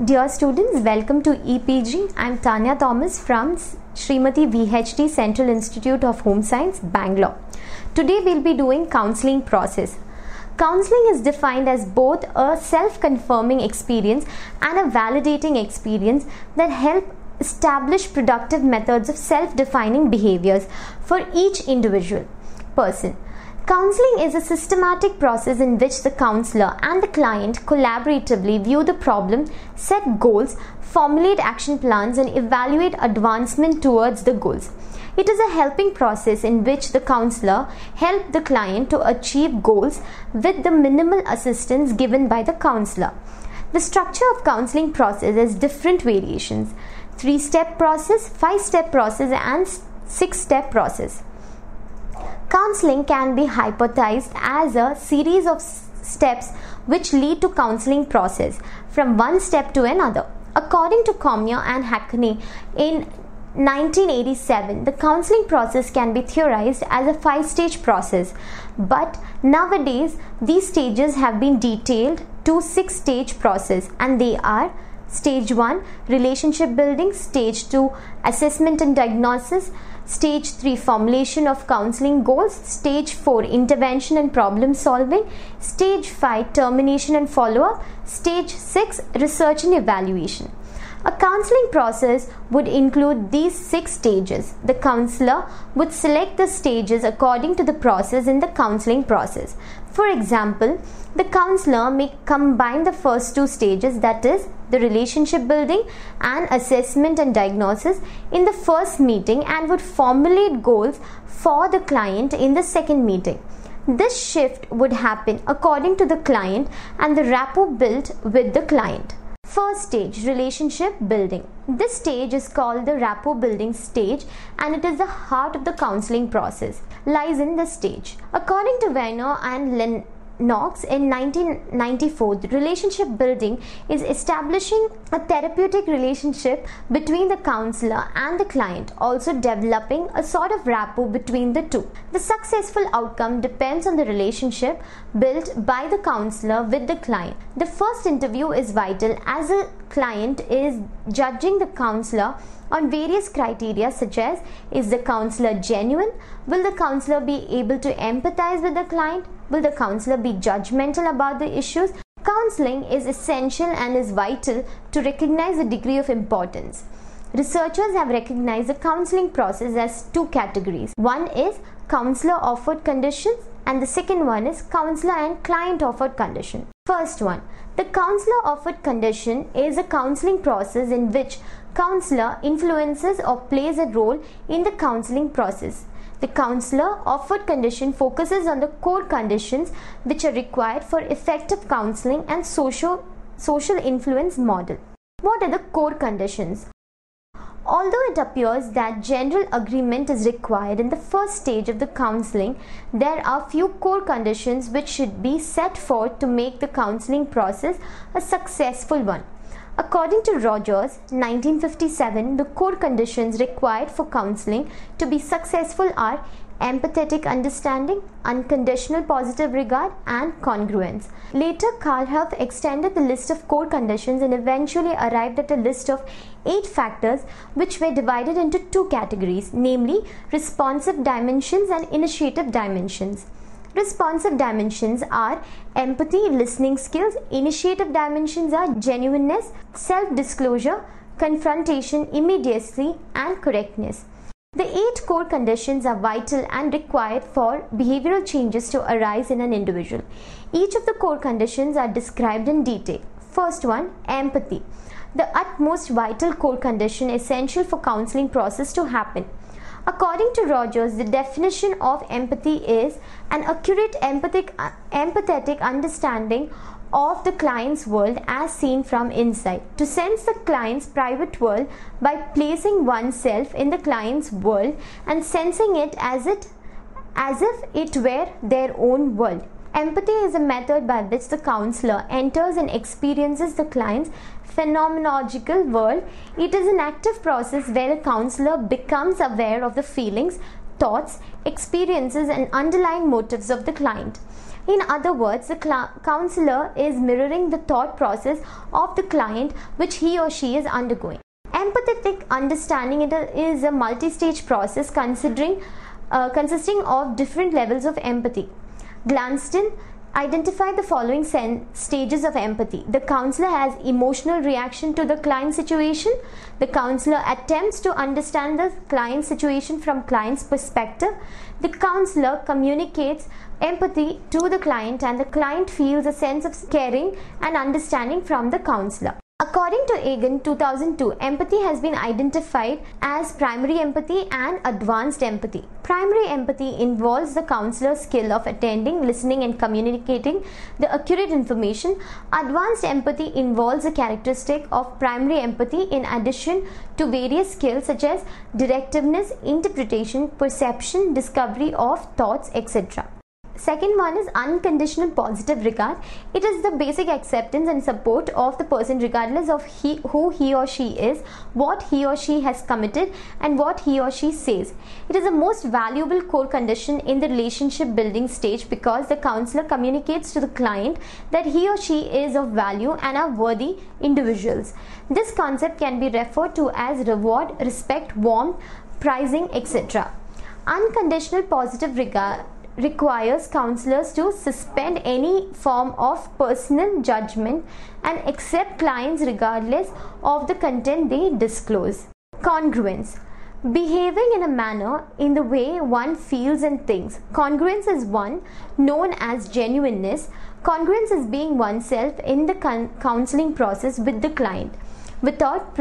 Dear students, welcome to EPG. I am Tanya Thomas from Srimati VHT Central Institute of Home Science, Bangalore. Today we will be doing counseling process. Counseling is defined as both a self-confirming experience and a validating experience that help establish productive methods of self-defining behaviors for each individual person. Counseling is a systematic process in which the counselor and the client collaboratively view the problem, set goals, formulate action plans, and evaluate advancement towards the goals. It is a helping process in which the counselor helps the client to achieve goals with the minimal assistance given by the counselor. The structure of counseling process has different variations: 3-step process, 5-step process, and 6-step process. Counseling can be hypothesized as a series of steps which lead to counseling process from one step to another. According to Comia and Hackney in 1987, the counseling process can be theorized as a 5-stage process, but nowadays these stages have been detailed to 6-stage process, and they are: Stage 1, relationship building; Stage 2, assessment and diagnosis; Stage 3, formulation of counseling goals; Stage 4, intervention and problem solving; Stage 5, termination and follow-up; Stage 6, research and evaluation. A counseling process would include these 6 stages. The counselor would select the stages according to the process in the counseling process. For example, the counselor may combine the first 2 stages, that is, the relationship building and assessment and diagnosis, in the first meeting and would formulate goals for the client in the second meeting. This shift would happen according to the client and the rapport built with the client. First stage, relationship building. This stage is called the rapport building stage, and it is the heart of the counseling process. Lies in this stage. According to Weiner and Lennox in 1994, the relationship building is establishing a therapeutic relationship between the counselor and the client, also developing a sort of rapport between the two. The successful outcome depends on the relationship built by the counselor with the client. The first interview is vital, as a client is judging the counselor on various criteria such as: is the counselor genuine? Will the counselor be able to empathize with the client? Will the counselor be judgmental about the issues? Counseling is essential and is vital to recognize the degree of importance. Researchers have recognized the counseling process as 2 categories. One is counselor offered conditions, and the second one is counselor and client offered condition. First one, the counselor offered condition is a counseling process in which counselor influences or plays a role in the counseling process. The counselor offered condition focuses on the core conditions which are required for effective counseling and social influence model. What are the core conditions? Although it appears that general agreement is required in the first stage of the counseling, there are few core conditions which should be set forth to make the counseling process a successful one. According to Rogers, 1957, the core conditions required for counseling to be successful are empathetic understanding, unconditional positive regard, and congruence. Later, Carl extended the list of core conditions and eventually arrived at a list of 8 factors which were divided into 2 categories, namely responsive dimensions and initiative dimensions. Responsive dimensions are empathy, listening skills. Initiative dimensions are genuineness, self-disclosure, confrontation, immediacy, and correctness. The 8 core conditions are vital and required for behavioral changes to arise in an individual. Each of the core conditions are described in detail. First one, empathy. The utmost vital core condition essential for counseling process to happen. According to Rogers, the definition of empathy is an accurate empathetic understanding of the client's world as seen from inside. To sense the client's private world by placing oneself in the client's world and sensing it as if it were their own world. Empathy is a method by which the counselor enters and experiences the client's phenomenological world. It is an active process where the counselor becomes aware of the feelings, thoughts, experiences, and underlying motives of the client. In other words, the counselor is mirroring the thought process of the client which he or she is undergoing. Empathetic understanding is a multi-stage process consisting of different levels of empathy. Glanston identified the following stages of empathy. The counselor has emotional reaction to the client situation. The counselor attempts to understand the client situation from client's perspective. The counselor communicates empathy to the client, and the client feels a sense of caring and understanding from the counselor. According to Egan 2002, empathy has been identified as primary empathy and advanced empathy. Primary empathy involves the counselor's skill of attending, listening and communicating the accurate information. Advanced empathy involves a characteristic of primary empathy in addition to various skills such as directiveness, interpretation, perception, discovery of thoughts, etc. Second one is unconditional positive regard. It is the basic acceptance and support of the person regardless of who he or she is, what he or she has committed and what he or she says. It is the most valuable core condition in the relationship building stage because the counselor communicates to the client that he or she is of value and are worthy individuals. This concept can be referred to as reward, respect, warmth, prizing, etc. Unconditional positive regard requires counselors to suspend any form of personal judgment and accept clients regardless of the content they disclose. Congruence. Behaving in a manner in the way one feels and thinks. Congruence is one known as genuineness. Congruence is being oneself in the counseling process with the client without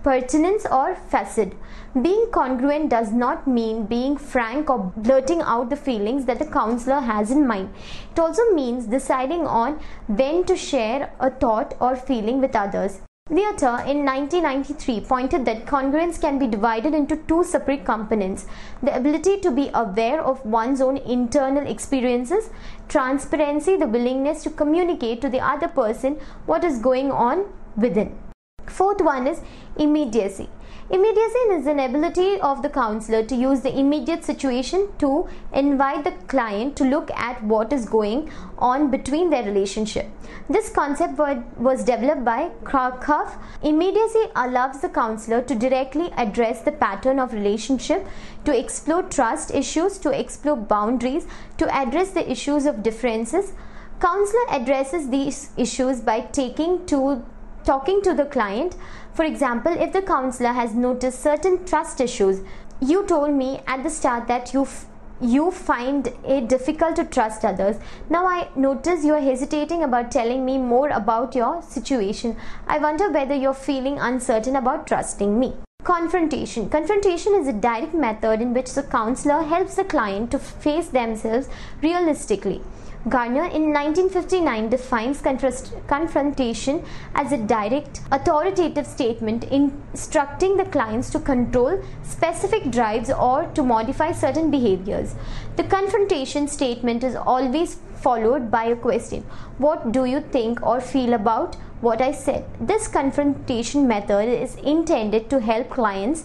pertinence or facade. Being congruent does not mean being frank or blurting out the feelings that the counselor has in mind. It also means deciding on when to share a thought or feeling with others. Vidya-mitra in 1993 pointed that congruence can be divided into two separate components: the ability to be aware of one's own internal experiences, transparency, the willingness to communicate to the other person what is going on within. Fourth one is immediacy. Immediacy is an ability of the counselor to use the immediate situation to invite the client to look at what is going on between their relationship. This concept was developed by Krakow. Immediacy allows the counselor to directly address the pattern of relationship, to explore trust issues, to explore boundaries, to address the issues of differences. Counselor addresses these issues by talking to the client. For example, if the counselor has noticed certain trust issues, you told me at the start that you find it difficult to trust others. Now I notice you are hesitating about telling me more about your situation. I wonder whether you're feeling uncertain about trusting me. Confrontation. Confrontation is a direct method in which the counselor helps the client to face themselves realistically. Garner in 1959 defines confrontation as a direct, authoritative statement instructing the clients to control specific drives or to modify certain behaviors. The confrontation statement is always followed by a question: what do you think or feel about what I said? This confrontation method is intended to help clients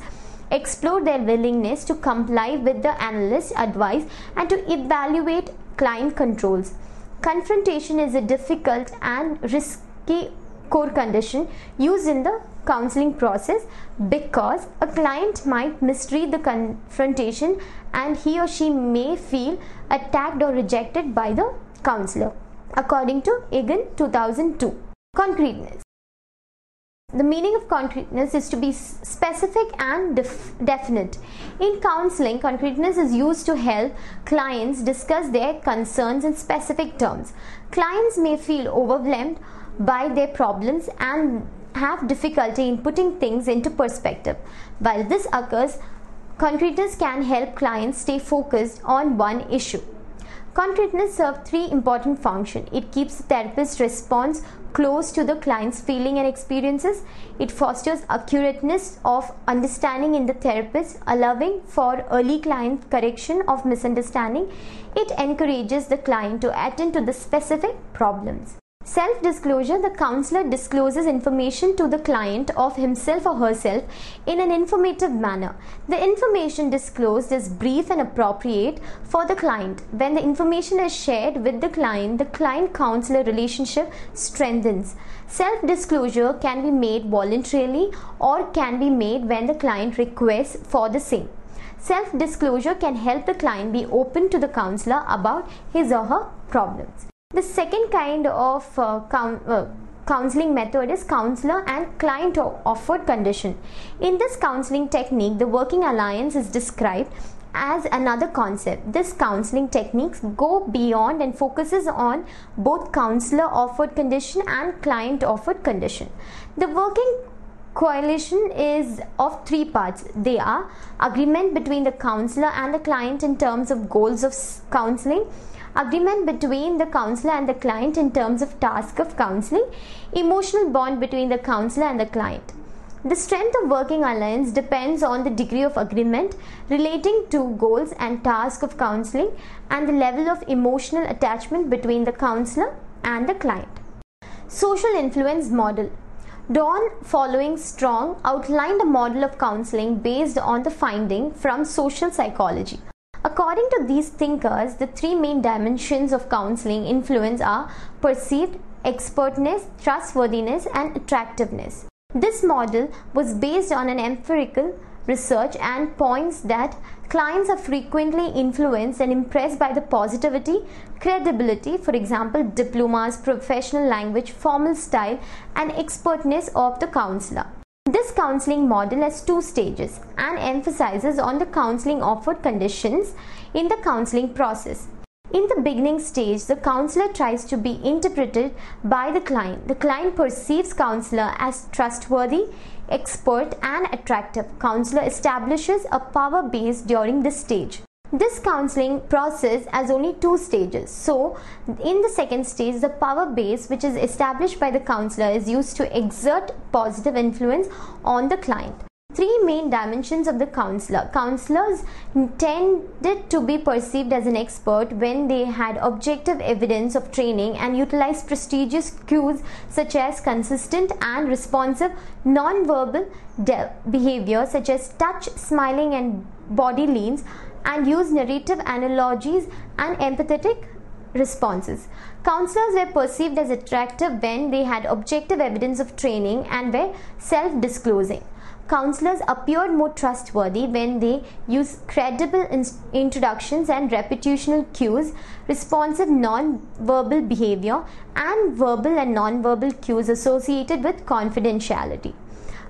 explore their willingness to comply with the analyst's advice and to evaluate client controls. Confrontation is a difficult and risky core condition used in the counseling process because a client might misread the confrontation and he or she may feel attacked or rejected by the counselor. According to Egan 2002. Concreteness. The meaning of concreteness is to be specific and definite. In counseling, concreteness is used to help clients discuss their concerns in specific terms. Clients may feel overwhelmed by their problems and have difficulty in putting things into perspective. While this occurs, concreteness can help clients stay focused on one issue. Concreteness serves three important functions. It keeps the therapist's response close to the client's feeling and experiences. It fosters accurateness of understanding in the therapist, allowing for early client correction of misunderstanding. It encourages the client to attend to the specific problems. Self-disclosure: the counselor discloses information to the client of himself or herself in an informative manner. The information disclosed is brief and appropriate for the client. When the information is shared with the client-counselor relationship strengthens. Self-disclosure can be made voluntarily or can be made when the client requests for the same. Self-disclosure can help the client be open to the counselor about his or her problems. The second kind of counseling method is counselor and client offered condition. In this counseling technique, the working alliance is described as another concept. This counseling techniques go beyond and focuses on both counselor offered condition and client offered condition. The working coalition is of three parts. They are agreement between the counselor and the client in terms of goals of counseling, agreement between the counselor and the client in terms of task of counseling, emotional bond between the counselor and the client. The strength of working alliance depends on the degree of agreement relating to goals and task of counseling and the level of emotional attachment between the counselor and the client. Social influence model. Don, following Strong, outlined a model of counseling based on the finding from social psychology. According to these thinkers, the three main dimensions of counseling influence are perceived expertness, trustworthiness, and attractiveness. This model was based on an empirical research and points that clients are frequently influenced and impressed by the positivity, credibility, for example, diplomas, professional language, formal style, and expertness of the counselor. This counseling model has two stages and emphasizes on the counseling offered conditions in the counseling process. In the beginning stage, the counselor tries to be interpreted by the client. The client perceives counselor as trustworthy, expert, and attractive. Counselor establishes a power base during this stage. This counseling process has only two stages. So, in the second stage, the power base which is established by the counselor is used to exert positive influence on the client. Three main dimensions of the counselor. Counselors tended to be perceived as an expert when they had objective evidence of training and utilized prestigious cues such as consistent and responsive non-verbal behavior such as touch, smiling, and body leans, and use narrative analogies and empathetic responses. Counselors were perceived as attractive when they had objective evidence of training and were self-disclosing. Counselors appeared more trustworthy when they used credible introductions and reputational cues, responsive non-verbal behavior, and verbal and non-verbal cues associated with confidentiality.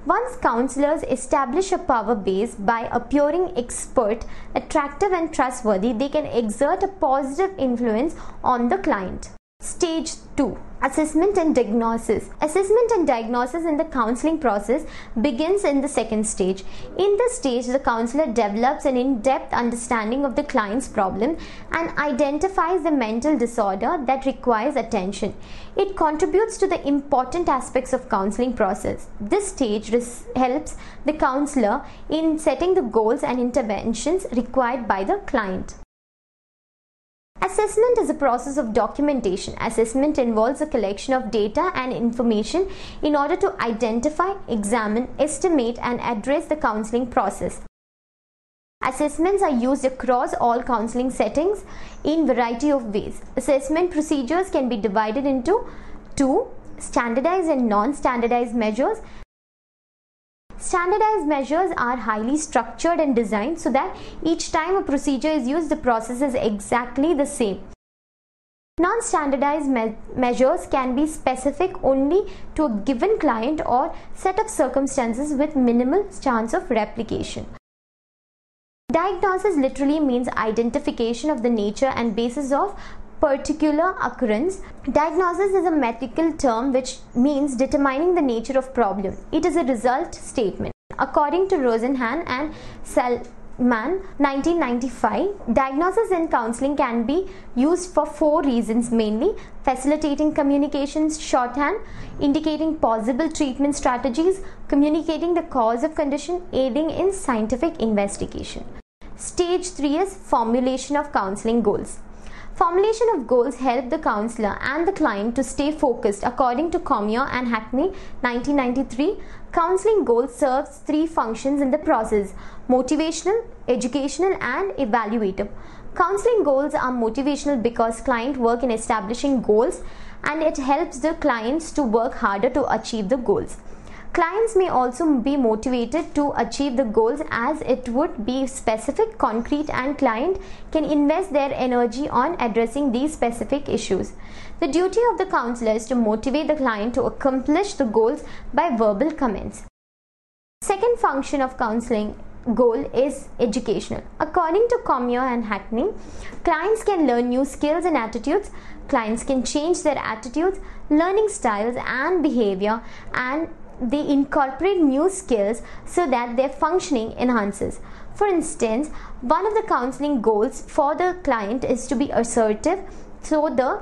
Once counselors establish a power base by appearing expert, attractive, and trustworthy, they can exert a positive influence on the client. Stage 2. Assessment and diagnosis. Assessment and diagnosis in the counseling process begins in the second stage. In this stage, the counselor develops an in-depth understanding of the client's problem and identifies the mental disorder that requires attention. It contributes to the important aspects of counseling process. This stage helps the counselor in setting the goals and interventions required by the client. Assessment is a process of documentation. Assessment involves a collection of data and information in order to identify, examine, estimate, and address the counseling process. Assessments are used across all counseling settings in variety of ways. Assessment procedures can be divided into two: standardized and non-standardized measures. Standardized measures are highly structured and designed so that each time a procedure is used, the process is exactly the same. Non-standardized measures can be specific only to a given client or set of circumstances with minimal chance of replication. Diagnosis literally means identification of the nature and basis of particular occurrence. Diagnosis is a medical term which means determining the nature of problem. It is a result statement. According to Rosenhan and Salman, 1995, diagnosis in counseling can be used for four reasons mainly: facilitating communications shorthand, indicating possible treatment strategies, communicating the cause of condition, aiding in scientific investigation. Stage 3 is formulation of counseling goals. Formulation of goals help the counselor and the client to stay focused. According to Comier and Hackney, 1993, counseling goals serves three functions in the process: motivational, educational, and evaluative. Counseling goals are motivational because client work in establishing goals and it helps the clients to work harder to achieve the goals. Clients may also be motivated to achieve the goals as it would be specific, concrete, and client can invest their energy on addressing these specific issues. The duty of the counselor is to motivate the client to accomplish the goals by verbal comments. Second function of counseling goal is educational. According to Comier and Hackney, clients can learn new skills and attitudes. Clients can change their attitudes, learning styles, and behavior, and they incorporate new skills so that their functioning enhances. For instance, one of the counseling goals for the client is to be assertive. So the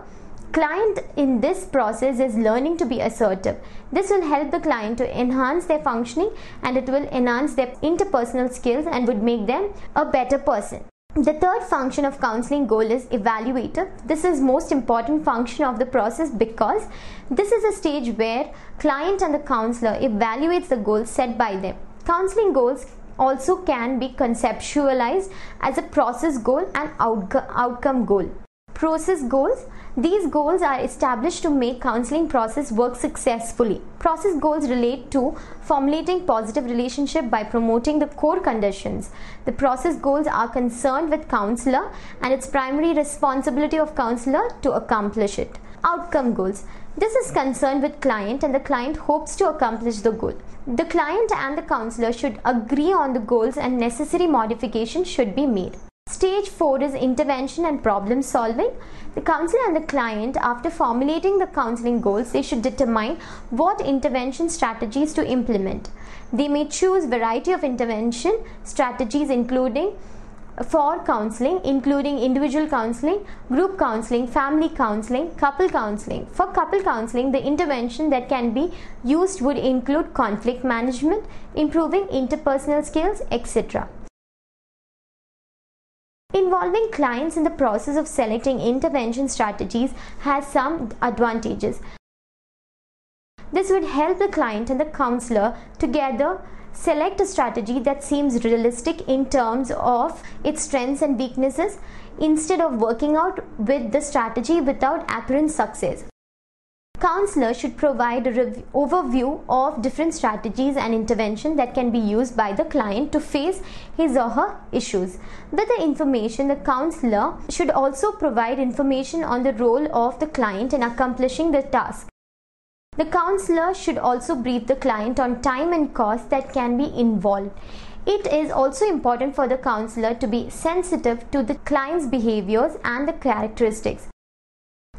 client in this process is learning to be assertive. This will help the client to enhance their functioning and it will enhance their interpersonal skills and would make them a better person. The third function of counseling goal is evaluative. This is most important function of the process because this is a stage where client and the counselor evaluates the goals set by them. Counseling goals also can be conceptualized as a process goal and outcome goal. Process goals. These goals are established to make counseling process work successfully. Process goals relate to formulating positive relationship by promoting the core conditions. The process goals are concerned with counselor and it's primary responsibility of counselor to accomplish it. Outcome goals. This is concerned with client and the client hopes to accomplish the goal. The client and the counselor should agree on the goals and necessary modifications should be made. Stage 4 is intervention and problem solving. The counselor and the client, after formulating the counseling goals, they should determine what intervention strategies to implement. They may choose variety of intervention strategies for counseling, including individual counseling, group counseling, family counseling, couple counseling. For couple counseling, the intervention that can be used would include conflict management, improving interpersonal skills, etc. Involving clients in the process of selecting intervention strategies has some advantages. This would help the client and the counselor together select a strategy that seems realistic in terms of its strengths and weaknesses instead of working out with the strategy without apparent success. Counselor should provide an overview of different strategies and intervention that can be used by the client to face his or her issues. With the information, the counselor should also provide information on the role of the client in accomplishing the task. The counselor should also brief the client on time and cost that can be involved. It is also important for the counselor to be sensitive to the client's behaviors and the characteristics.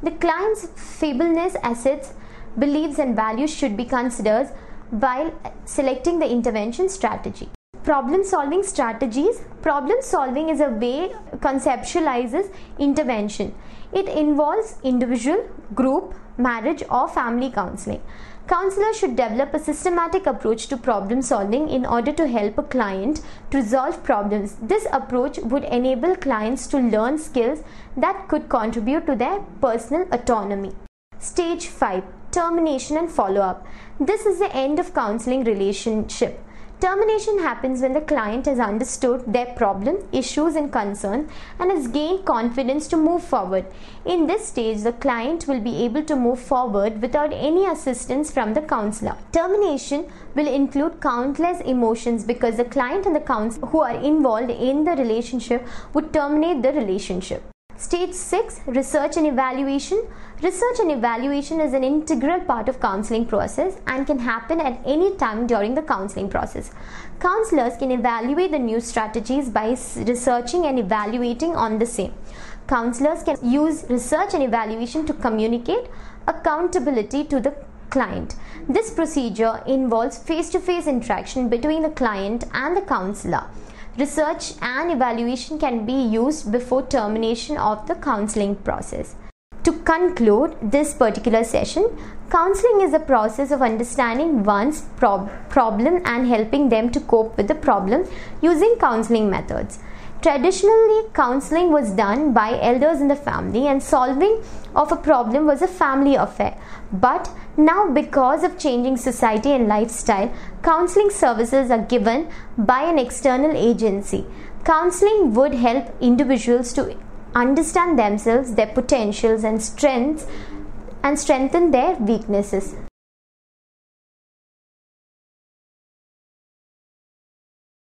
The client's feebleness, assets, beliefs and values should be considered while selecting the intervention strategy. Problem solving strategies. Problem solving is a way conceptualizes intervention. It involves individual, group, marriage or family counseling. Counselors should develop a systematic approach to problem solving in order to help a client to resolve problems. This approach would enable clients to learn skills that could contribute to their personal autonomy. Stage 5. Termination and follow-up. This is the end of counseling relationship. Termination happens when the client has understood their problem, issues and concerns and has gained confidence to move forward. In this stage, the client will be able to move forward without any assistance from the counselor. Termination will include countless emotions because the client and the counselor who are involved in the relationship would terminate the relationship. Stage 6. Research and evaluation. Research and evaluation is an integral part of counseling process and can happen at any time during the counseling process. Counselors can evaluate the new strategies by researching and evaluating on the same. Counselors can use research and evaluation to communicate accountability to the client. This procedure involves face-to-face interaction between the client and the counselor. Research and evaluation can be used before termination of the counseling process. To conclude this particular session, counseling is a process of understanding one's problem and helping them to cope with the problem using counseling methods. Traditionally, counseling was done by elders in the family and solving of a problem was a family affair. But now, because of changing society and lifestyle, counseling services are given by an external agency. Counseling would help individuals to understand themselves, their potentials and strengths, and strengthen their weaknesses.